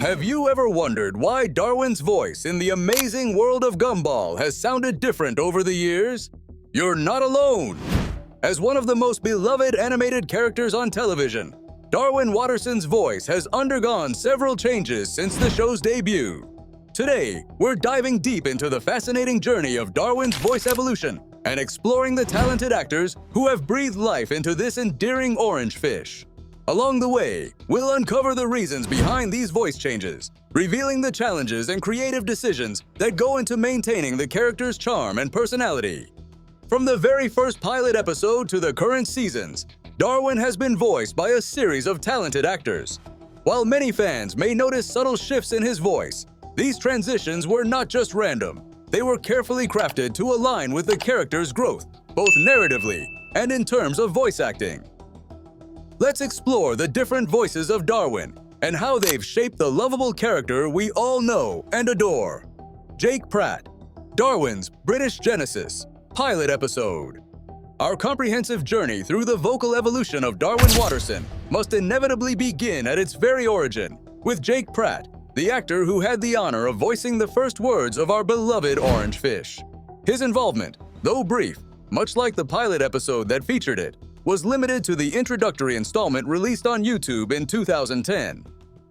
Have you ever wondered why Darwin's voice in the amazing world of Gumball has sounded different over the years? You're not alone! As one of the most beloved animated characters on television, Darwin Waterson's voice has undergone several changes since the show's debut. Today, we're diving deep into the fascinating journey of Darwin's voice evolution and exploring the talented actors who have breathed life into this endearing orange fish. Along the way, we'll uncover the reasons behind these voice changes, revealing the challenges and creative decisions that go into maintaining the character's charm and personality. From the very first pilot episode to the current seasons, Darwin has been voiced by a series of talented actors. While many fans may notice subtle shifts in his voice, these transitions were not just random. They were carefully crafted to align with the character's growth, both narratively and in terms of voice acting. Let's explore the different voices of Darwin and how they've shaped the lovable character we all know and adore. Jake Pratt, Darwin's British Genesis, pilot episode. Our comprehensive journey through the vocal evolution of Darwin Waterson must inevitably begin at its very origin, with Jake Pratt, the actor who had the honor of voicing the first words of our beloved orange fish. His involvement, though brief, much like the pilot episode that featured it, was limited to the introductory installment released on YouTube in 2010.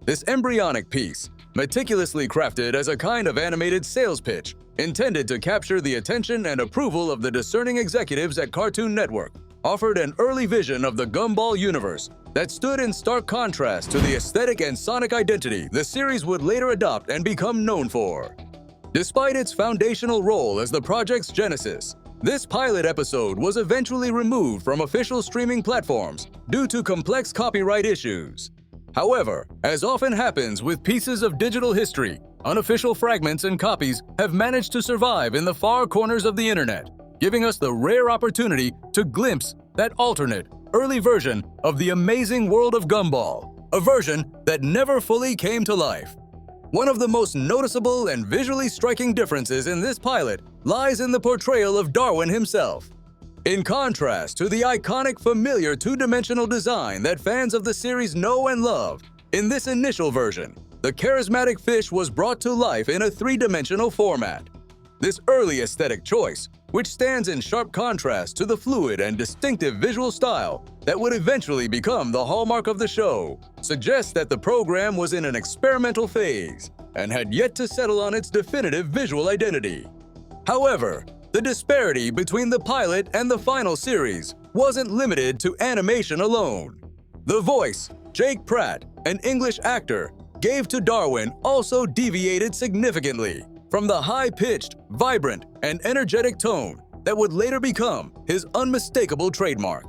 This embryonic piece, meticulously crafted as a kind of animated sales pitch, intended to capture the attention and approval of the discerning executives at Cartoon Network, offered an early vision of the Gumball universe that stood in stark contrast to the aesthetic and sonic identity the series would later adopt and become known for. Despite its foundational role as the project's genesis, this pilot episode was eventually removed from official streaming platforms due to complex copyright issues. However, as often happens with pieces of digital history, unofficial fragments and copies have managed to survive in the far corners of the internet, giving us the rare opportunity to glimpse that alternate, early version of the amazing world of Gumball, a version that never fully came to life. One of the most noticeable and visually striking differences in this pilot lies in the portrayal of Darwin himself. In contrast to the iconic, familiar two-dimensional design that fans of the series know and love, in this initial version, the charismatic fish was brought to life in a three-dimensional format. This early aesthetic choice, which stands in sharp contrast to the fluid and distinctive visual style that would eventually become the hallmark of the show, suggests that the program was in an experimental phase and had yet to settle on its definitive visual identity. However, the disparity between the pilot and the final series wasn't limited to animation alone. The voice, Jake Pratt, an English actor, gave to Darwin also deviated significantly from the high-pitched, vibrant, and energetic tone that would later become his unmistakable trademark.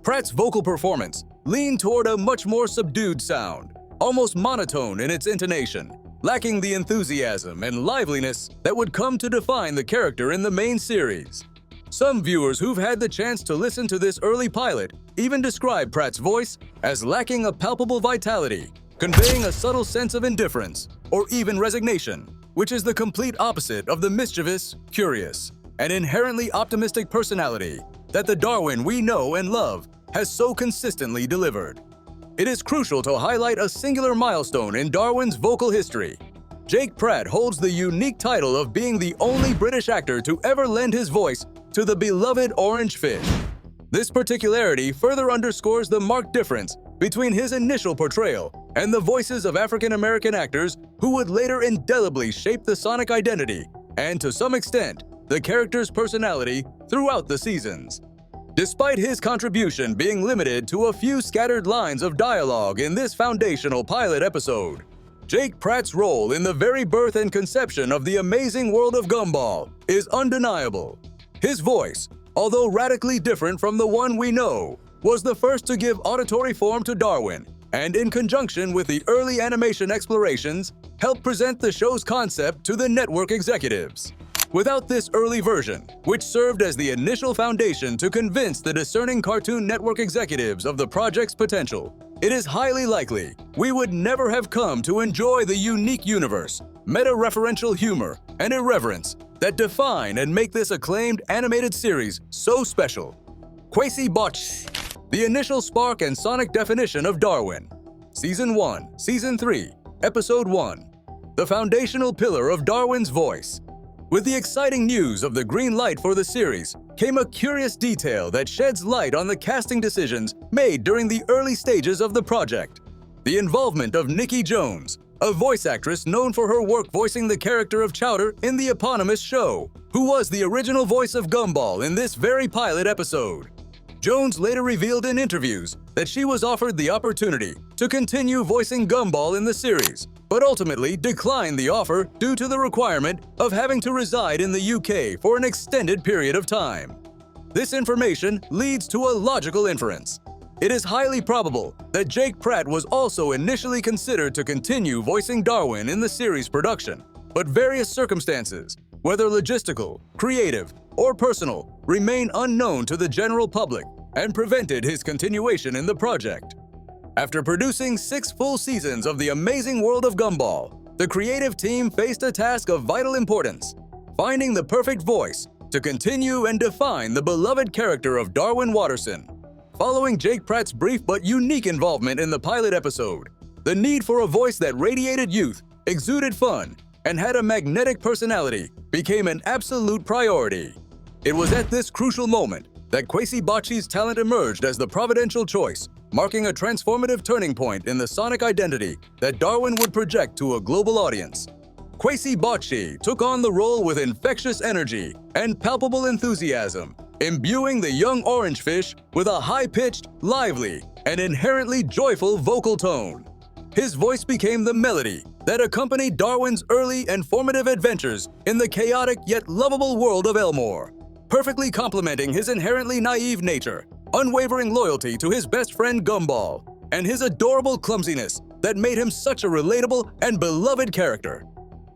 Pratt's vocal performance leaned toward a much more subdued sound, almost monotone in its intonation, lacking the enthusiasm and liveliness that would come to define the character in the main series. Some viewers who've had the chance to listen to this early pilot even describe Pratt's voice as lacking a palpable vitality, conveying a subtle sense of indifference or even resignation, which is the complete opposite of the mischievous, curious, and inherently optimistic personality that the Darwin we know and love has so consistently delivered. It is crucial to highlight a singular milestone in Darwin's vocal history. Jake Pratt holds the unique title of being the only British actor to ever lend his voice to the beloved orange fish. This particularity further underscores the marked difference between his initial portrayal and the voices of African-American actors who would later indelibly shape the sonic identity and, to some extent, the character's personality throughout the seasons. Despite his contribution being limited to a few scattered lines of dialogue in this foundational pilot episode, Jake Pratt's role in the very birth and conception of the amazing world of Gumball is undeniable. His voice, although radically different from the one we know, was the first to give auditory form to Darwin, and in conjunction with the early animation explorations, helped present the show's concept to the network executives. Without this early version, which served as the initial foundation to convince the discerning Cartoon Network executives of the project's potential, it is highly likely we would never have come to enjoy the unique universe, meta-referential humor, and irreverence that define and make this acclaimed animated series so special. Kwesi Botch, the initial spark and sonic definition of Darwin. Season 1, Season 3, Episode 1. The foundational pillar of Darwin's voice. With the exciting news of the green light for the series came a curious detail that sheds light on the casting decisions made during the early stages of the project. The involvement of Nikki Jones, a voice actress known for her work voicing the character of Chowder in the eponymous show, who was the original voice of Gumball in this very pilot episode. Jones later revealed in interviews that she was offered the opportunity to continue voicing Gumball in the series, but ultimately declined the offer due to the requirement of having to reside in the UK for an extended period of time. This information leads to a logical inference. It is highly probable that Jake Pratt was also initially considered to continue voicing Darwin in the series production, but various circumstances, whether logistical, creative, or personal, remain unknown to the general public and prevented his continuation in the project. After producing 6 full seasons of the amazing world of Gumball, the creative team faced a task of vital importance: finding the perfect voice to continue and define the beloved character of Darwin Waterson. Following Jake Pratt's brief but unique involvement in the pilot episode, the need for a voice that radiated youth, exuded fun, and had a magnetic personality became an absolute priority. It was at this crucial moment that Kwesi Bachi's talent emerged as the providential choice, marking a transformative turning point in the sonic identity that Darwin would project to a global audience. Kwesi Bachi took on the role with infectious energy and palpable enthusiasm, imbuing the young orange fish with a high-pitched, lively, and inherently joyful vocal tone. His voice became the melody that accompanied Darwin's early and formative adventures in the chaotic yet lovable world of Elmore, perfectly complementing his inherently naive nature, unwavering loyalty to his best friend Gumball, and his adorable clumsiness that made him such a relatable and beloved character.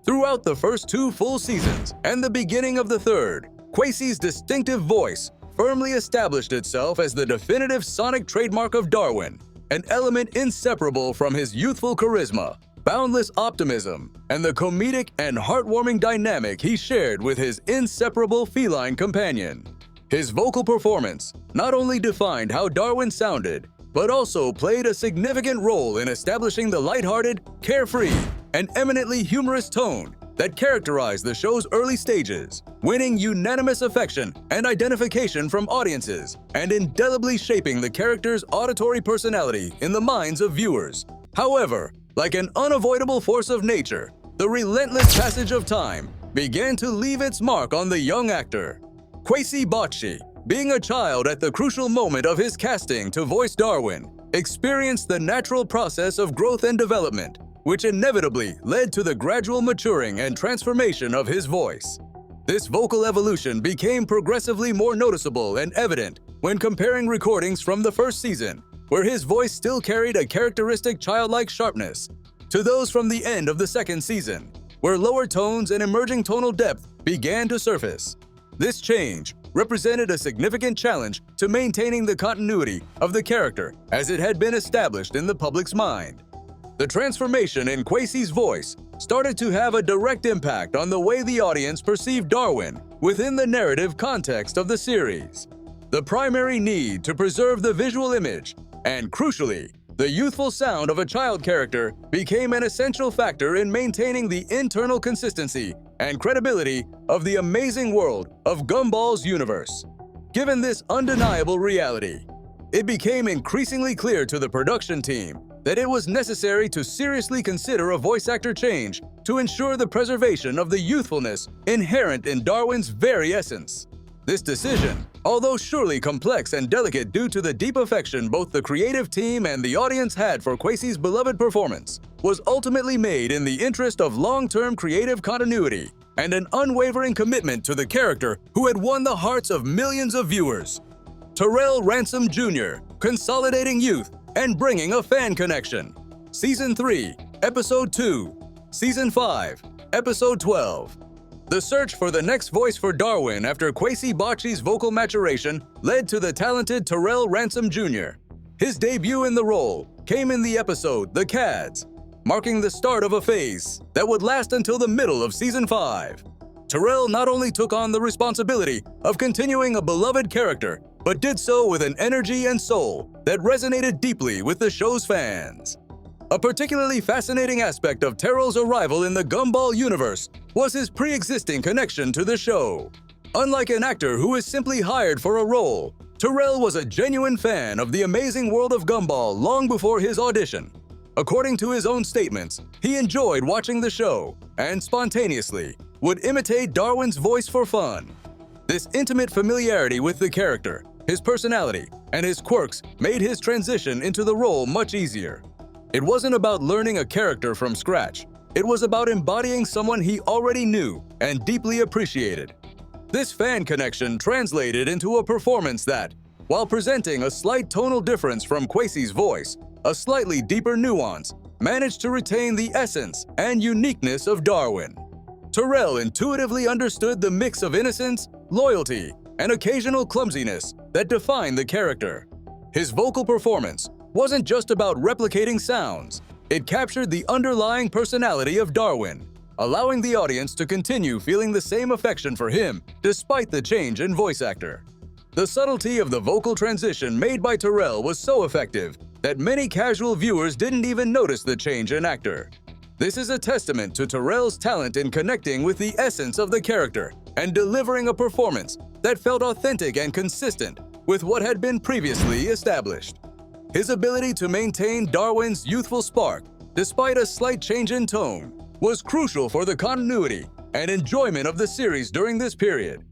Throughout the first 2 full seasons and the beginning of the third, Kwesi's distinctive voice firmly established itself as the definitive sonic trademark of Darwin, an element inseparable from his youthful charisma, boundless optimism, and the comedic and heartwarming dynamic he shared with his inseparable feline companion. His vocal performance not only defined how Darwin sounded, but also played a significant role in establishing the lighthearted, carefree, and eminently humorous tone that characterized the show's early stages, winning unanimous affection and identification from audiences and indelibly shaping the character's auditory personality in the minds of viewers. However, like an unavoidable force of nature, the relentless passage of time began to leave its mark on the young actor. Kwesi Bachi, being a child at the crucial moment of his casting to voice Darwin, experienced the natural process of growth and development, which inevitably led to the gradual maturing and transformation of his voice. This vocal evolution became progressively more noticeable and evident when comparing recordings from the first season, where his voice still carried a characteristic childlike sharpness, to those from the end of the second season, where lower tones and emerging tonal depth began to surface. This change represented a significant challenge to maintaining the continuity of the character as it had been established in the public's mind. The transformation in Kwesi's voice started to have a direct impact on the way the audience perceived Darwin within the narrative context of the series. The primary need to preserve the visual image, and crucially, the youthful sound of a child character, became an essential factor in maintaining the internal consistency and credibility of the amazing world of Gumball's universe. Given this undeniable reality, it became increasingly clear to the production team that it was necessary to seriously consider a voice actor change to ensure the preservation of the youthfulness inherent in Darwin's very essence. This decision, although surely complex and delicate due to the deep affection both the creative team and the audience had for Kwesi's beloved performance, was ultimately made in the interest of long-term creative continuity and an unwavering commitment to the character who had won the hearts of millions of viewers. Terrell Ransom Jr., consolidating youth and bringing a fan connection. Season 3, Episode 2. Season 5, Episode 12. The search for the next voice for Darwin after Kwesi Bachi's vocal maturation led to the talented Terrell Ransom Jr. His debut in the role came in the episode The Cads, marking the start of a phase that would last until the middle of Season 5. Terrell not only took on the responsibility of continuing a beloved character, but did so with an energy and soul that resonated deeply with the show's fans. A particularly fascinating aspect of Terrell's arrival in the Gumball universe was his pre-existing connection to the show. Unlike an actor who is simply hired for a role, Terrell was a genuine fan of the amazing world of Gumball long before his audition. According to his own statements, he enjoyed watching the show and spontaneously would imitate Darwin's voice for fun. This intimate familiarity with the character, his personality, and his quirks made his transition into the role much easier. It wasn't about learning a character from scratch. It was about embodying someone he already knew and deeply appreciated. This fan connection translated into a performance that, while presenting a slight tonal difference from Kwesi's voice, a slightly deeper nuance, managed to retain the essence and uniqueness of Darwin. Terrell intuitively understood the mix of innocence, loyalty, and occasional clumsiness that defined the character. His vocal performance wasn't just about replicating sounds. It captured the underlying personality of Darwin, allowing the audience to continue feeling the same affection for him despite the change in voice actor. The subtlety of the vocal transition made by Terrell was so effective that many casual viewers didn't even notice the change in actor. This is a testament to Terrell's talent in connecting with the essence of the character and delivering a performance that felt authentic and consistent with what had been previously established. His ability to maintain Darwin's youthful spark, despite a slight change in tone, was crucial for the continuity and enjoyment of the series during this period.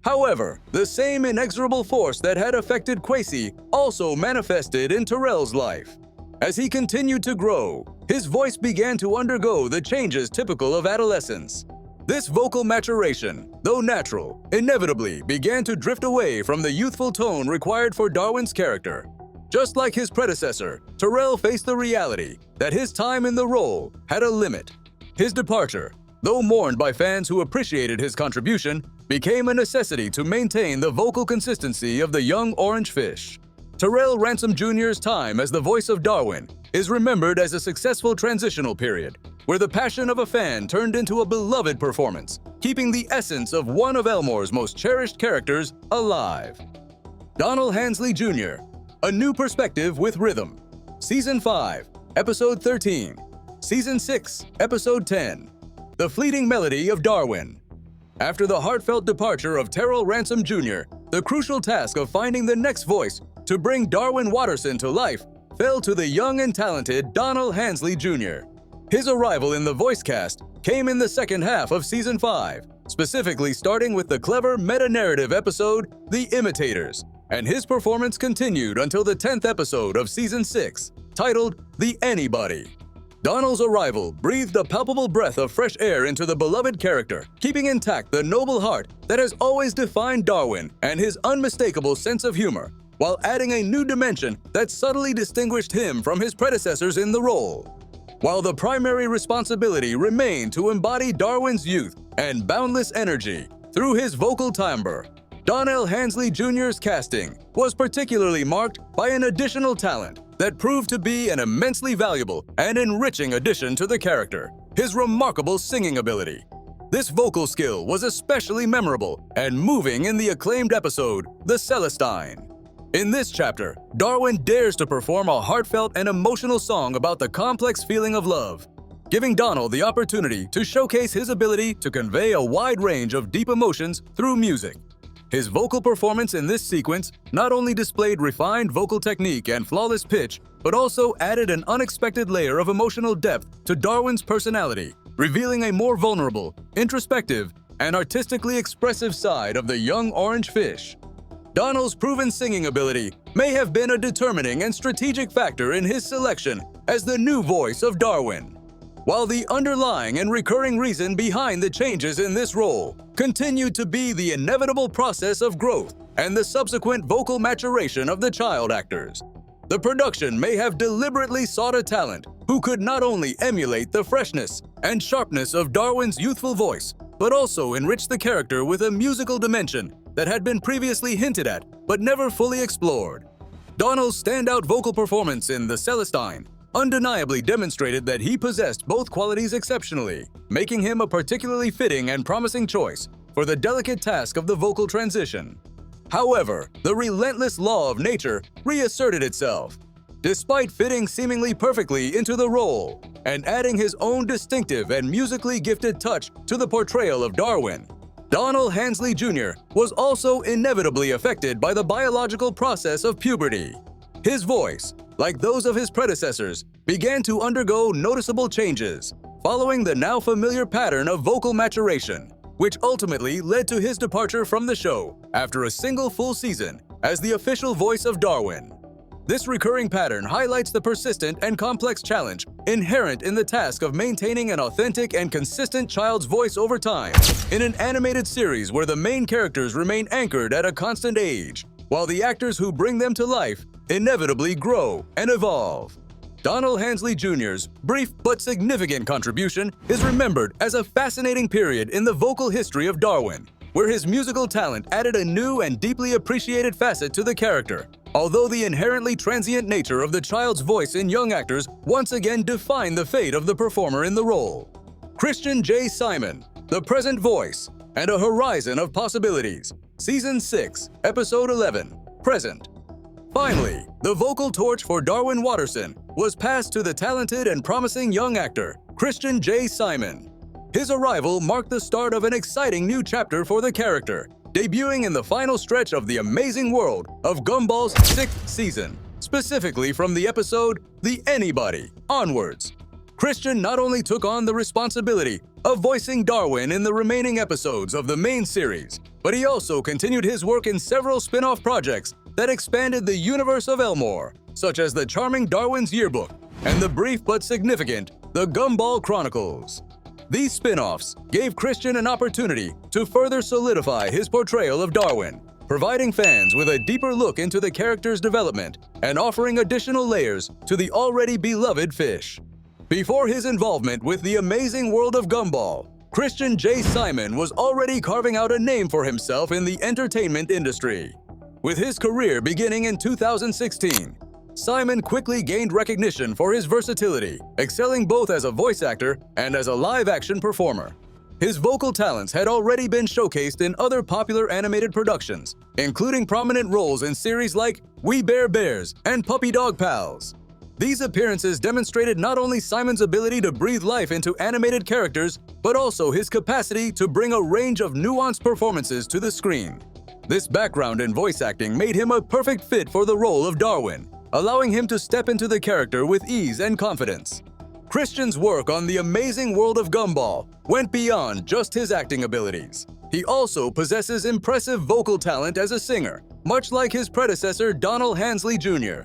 However, the same inexorable force that had affected Kwesi also manifested in Terrell's life. As he continued to grow, his voice began to undergo the changes typical of adolescence. This vocal maturation, though natural, inevitably began to drift away from the youthful tone required for Darwin's character. Just like his predecessor, Terrell faced the reality that his time in the role had a limit. His departure, though mourned by fans who appreciated his contribution, became a necessity to maintain the vocal consistency of the young orange fish. Terrell Ransom Jr.'s time as the voice of Darwin is remembered as a successful transitional period, where the passion of a fan turned into a beloved performance, keeping the essence of one of Elmore's most cherished characters alive. Donald Hansley Jr., A New Perspective with Rhythm. Season 5, Episode 13. Season 6, Episode 10. The Fleeting Melody of Darwin. After the heartfelt departure of Terrell Ransom Jr., the crucial task of finding the next voice to bring Darwin Waterson to life fell to the young and talented Donald Hansley Jr. His arrival in the voice cast came in the second half of Season 5, specifically starting with the clever meta-narrative episode, The Imitators, and his performance continued until the 10th episode of Season 6, titled The Anybody. Donald's arrival breathed a palpable breath of fresh air into the beloved character, keeping intact the noble heart that has always defined Darwin and his unmistakable sense of humor, while adding a new dimension that subtly distinguished him from his predecessors in the role. While the primary responsibility remained to embody Darwin's youth and boundless energy through his vocal timbre, Donald Hansley Jr.'s casting was particularly marked by an additional talent that proved to be an immensely valuable and enriching addition to the character: his remarkable singing ability. This vocal skill was especially memorable and moving in the acclaimed episode, The Celestine. In this chapter, Darwin dares to perform a heartfelt and emotional song about the complex feeling of love, giving Donald the opportunity to showcase his ability to convey a wide range of deep emotions through music. His vocal performance in this sequence not only displayed refined vocal technique and flawless pitch, but also added an unexpected layer of emotional depth to Darwin's personality, revealing a more vulnerable, introspective, and artistically expressive side of the young orange fish. Donald's proven singing ability may have been a determining and strategic factor in his selection as the new voice of Darwin, while the underlying and recurring reason behind the changes in this role continued to be the inevitable process of growth and the subsequent vocal maturation of the child actors. The production may have deliberately sought a talent who could not only emulate the freshness and sharpness of Darwin's youthful voice, but also enrich the character with a musical dimension that had been previously hinted at but never fully explored. Donald's standout vocal performance in The Celestine undeniably demonstrated that he possessed both qualities exceptionally, making him a particularly fitting and promising choice for the delicate task of the vocal transition. However, the relentless law of nature reasserted itself. despite fitting seemingly perfectly into the role and adding his own distinctive and musically gifted touch to the portrayal of Darwin. Donald Hansley Jr. was also inevitably affected by the biological process of puberty. His voice, like those of his predecessors, began to undergo noticeable changes, following the now familiar pattern of vocal maturation, which ultimately led to his departure from the show after a single full season as the official voice of Darwin. This recurring pattern highlights the persistent and complex challenge inherent in the task of maintaining an authentic and consistent child's voice over time in an animated series where the main characters remain anchored at a constant age, while the actors who bring them to life inevitably grow and evolve. Donald Hansley Jr.'s brief but significant contribution is remembered as a fascinating period in the vocal history of Darwin, where his musical talent added a new and deeply appreciated facet to the character, although the inherently transient nature of the child's voice in young actors once again defined the fate of the performer in the role. Christian J. Simon, the present voice, and a horizon of possibilities. Season 6, Episode 11, Present. Finally, the vocal torch for Darwin Waterson was passed to the talented and promising young actor, Christian J. Simon. His arrival marked the start of an exciting new chapter for the character, debuting in the final stretch of the amazing world of Gumball's 6th season, specifically from the episode The Anybody onwards. Christian not only took on the responsibility of voicing Darwin in the remaining episodes of the main series, but he also continued his work in several spin-off projects that expanded the universe of Elmore, such as the charming Darwin's Yearbook and the brief but significant The Gumball Chronicles. These spin-offs gave Christian an opportunity to further solidify his portrayal of Darwin, providing fans with a deeper look into the character's development and offering additional layers to the already beloved fish. Before his involvement with the amazing world of Gumball, Christian J. Simon was already carving out a name for himself in the entertainment industry. With his career beginning in 2016, Simon quickly gained recognition for his versatility, excelling both as a voice actor and as a live-action performer. His vocal talents had already been showcased in other popular animated productions, including prominent roles in series like We Bare Bears and Puppy Dog Pals. These appearances demonstrated not only Simon's ability to breathe life into animated characters, but also his capacity to bring a range of nuanced performances to the screen. This background in voice acting made him a perfect fit for the role of Darwin, allowing him to step into the character with ease and confidence. Christian's work on the amazing world of Gumball went beyond just his acting abilities. He also possesses impressive vocal talent as a singer, much like his predecessor Donald Hansley Jr.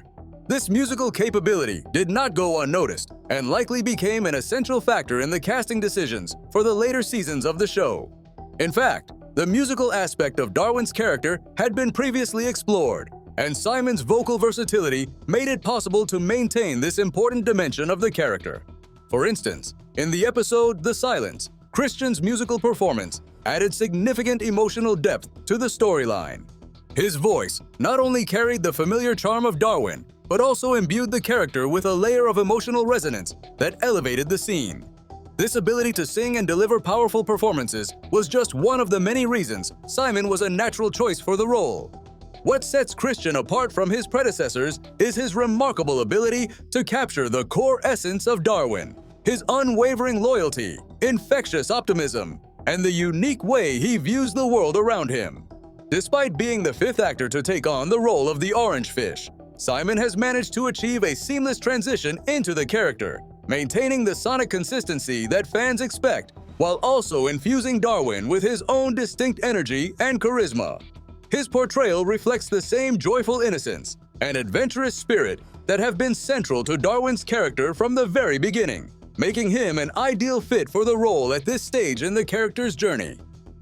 This musical capability did not go unnoticed and likely became an essential factor in the casting decisions for the later seasons of the show. In fact, the musical aspect of Darwin's character had been previously explored, and Simon's vocal versatility made it possible to maintain this important dimension of the character. For instance, in the episode The Silence, Christian's musical performance added significant emotional depth to the storyline. His voice not only carried the familiar charm of Darwin, but also imbued the character with a layer of emotional resonance that elevated the scene. This ability to sing and deliver powerful performances was just one of the many reasons Simon was a natural choice for the role. What sets Christian apart from his predecessors is his remarkable ability to capture the core essence of Darwin, his unwavering loyalty, infectious optimism, and the unique way he views the world around him. Despite being the fifth actor to take on the role of the orange fish, Simon has managed to achieve a seamless transition into the character, maintaining the sonic consistency that fans expect, while also infusing Darwin with his own distinct energy and charisma. His portrayal reflects the same joyful innocence and adventurous spirit that have been central to Darwin's character from the very beginning, making him an ideal fit for the role at this stage in the character's journey.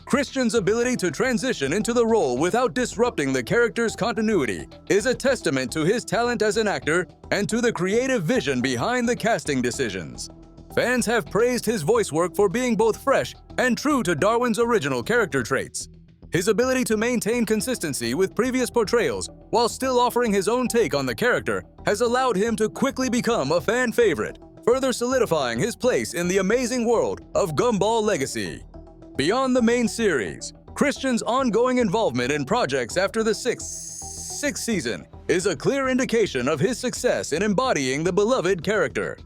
Christian's ability to transition into the role without disrupting the character's continuity is a testament to his talent as an actor and to the creative vision behind the casting decisions. Fans have praised his voice work for being both fresh and true to Darwin's original character traits. His ability to maintain consistency with previous portrayals while still offering his own take on the character has allowed him to quickly become a fan favorite, further solidifying his place in the amazing world of Gumball legacy. Beyond the main series, Christian's ongoing involvement in projects after the sixth season is a clear indication of his success in embodying the beloved character.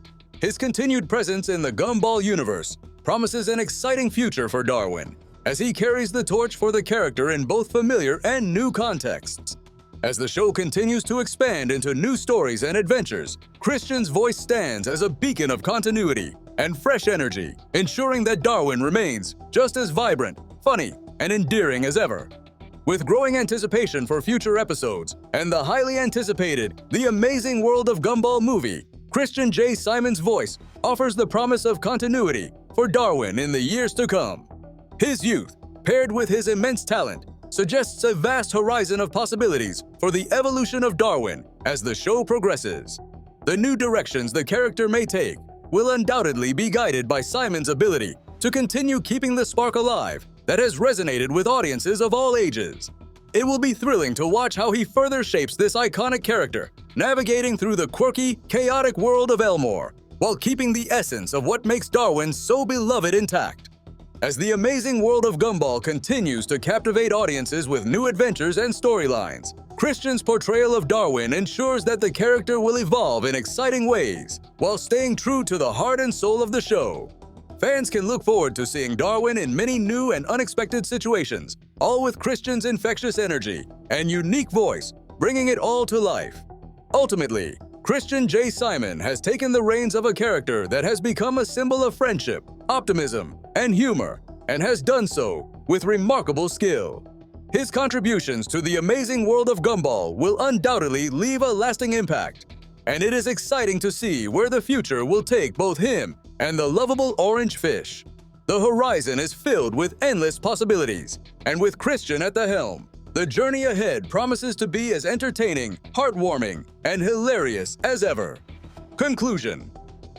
His continued presence in the Gumball universe promises an exciting future for Darwin, as he carries the torch for the character in both familiar and new contexts. As the show continues to expand into new stories and adventures, Christian's voice stands as a beacon of continuity and fresh energy, ensuring that Darwin remains just as vibrant, funny, and endearing as ever. With growing anticipation for future episodes and the highly anticipated The Amazing World of Gumball movie, Christian J. Simon's voice offers the promise of continuity for Darwin in the years to come. His youth, paired with his immense talent, suggests a vast horizon of possibilities for the evolution of Darwin as the show progresses. The new directions the character may take will undoubtedly be guided by Simon's ability to continue keeping the spark alive that has resonated with audiences of all ages. It will be thrilling to watch how he further shapes this iconic character, navigating through the quirky, chaotic world of Elmore, while keeping the essence of what makes Darwin so beloved intact. As the amazing world of Gumball continues to captivate audiences with new adventures and storylines, Christian's portrayal of Darwin ensures that the character will evolve in exciting ways, while staying true to the heart and soul of the show. Fans can look forward to seeing Darwin in many new and unexpected situations, all with Christian's infectious energy and unique voice, bringing it all to life. Ultimately, Christian J. Simon has taken the reins of a character that has become a symbol of friendship, optimism, and humor, and has done so with remarkable skill. His contributions to the amazing world of Gumball will undoubtedly leave a lasting impact, and it is exciting to see where the future will take both him and the lovable orange fish. The horizon is filled with endless possibilities, and with Christian at the helm, the journey ahead promises to be as entertaining, heartwarming, and hilarious as ever. Conclusion: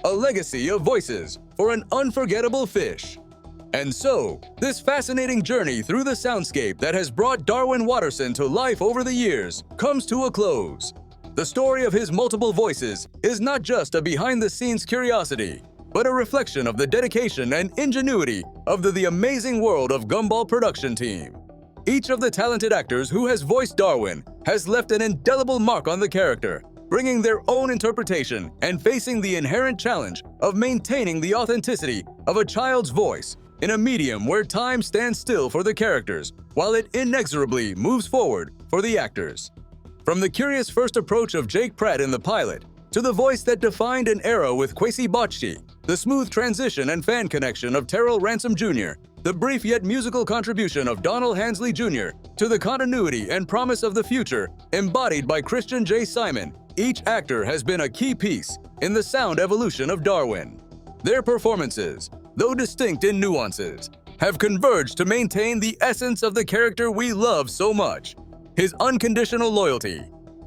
a legacy of voices for an unforgettable fish. And so, this fascinating journey through the soundscape that has brought Darwin Waterson to life over the years comes to a close. The story of his multiple voices is not just a behind-the-scenes curiosity, but a reflection of the dedication and ingenuity of the amazing world of Gumball production team. Each of the talented actors who has voiced Darwin has left an indelible mark on the character, bringing their own interpretation and facing the inherent challenge of maintaining the authenticity of a child's voice in a medium where time stands still for the characters, while it inexorably moves forward for the actors. From the curious first approach of Jake Pratt in the pilot, to the voice that defined an era with Kwesi Bocci, the smooth transition and fan connection of Terrell Ransom Jr., the brief yet musical contribution of Donald Hansley Jr., to the continuity and promise of the future embodied by Christian J. Simon, each actor has been a key piece in the sound evolution of Darwin. Their performances, though distinct in nuances, have converged to maintain the essence of the character we love so much: his unconditional loyalty,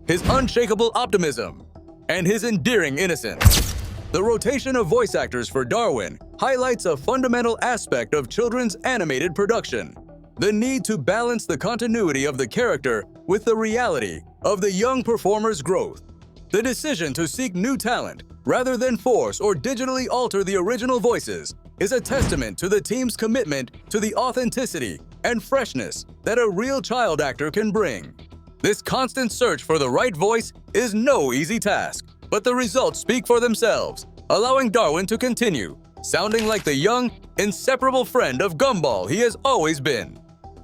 his unshakable optimism, and his endearing innocence. The rotation of voice actors for Darwin highlights a fundamental aspect of children's animated production: the need to balance the continuity of the character with the reality of the young performer's growth. The decision to seek new talent, rather than force or digitally alter the original voices, is a testament to the team's commitment to the authenticity and freshness that a real child actor can bring. This constant search for the right voice is no easy task, but the results speak for themselves, allowing Darwin to continue sounding like the young, inseparable friend of Gumball he has always been.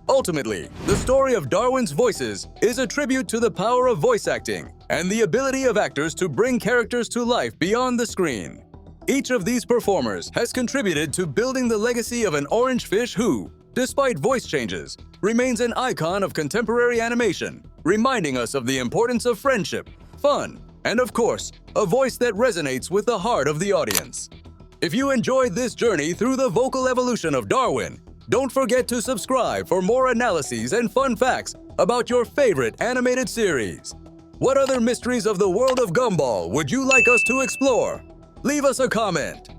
Ultimately, the story of Darwin's voices is a tribute to the power of voice acting and the ability of actors to bring characters to life beyond the screen. Each of these performers has contributed to building the legacy of an orange fish who, despite voice changes, remains an icon of contemporary animation, reminding us of the importance of friendship, fun, and of course, a voice that resonates with the heart of the audience. If you enjoyed this journey through the vocal evolution of Darwin, don't forget to subscribe for more analyses and fun facts about your favorite animated series. What other mysteries of the world of Gumball would you like us to explore? Leave us a comment.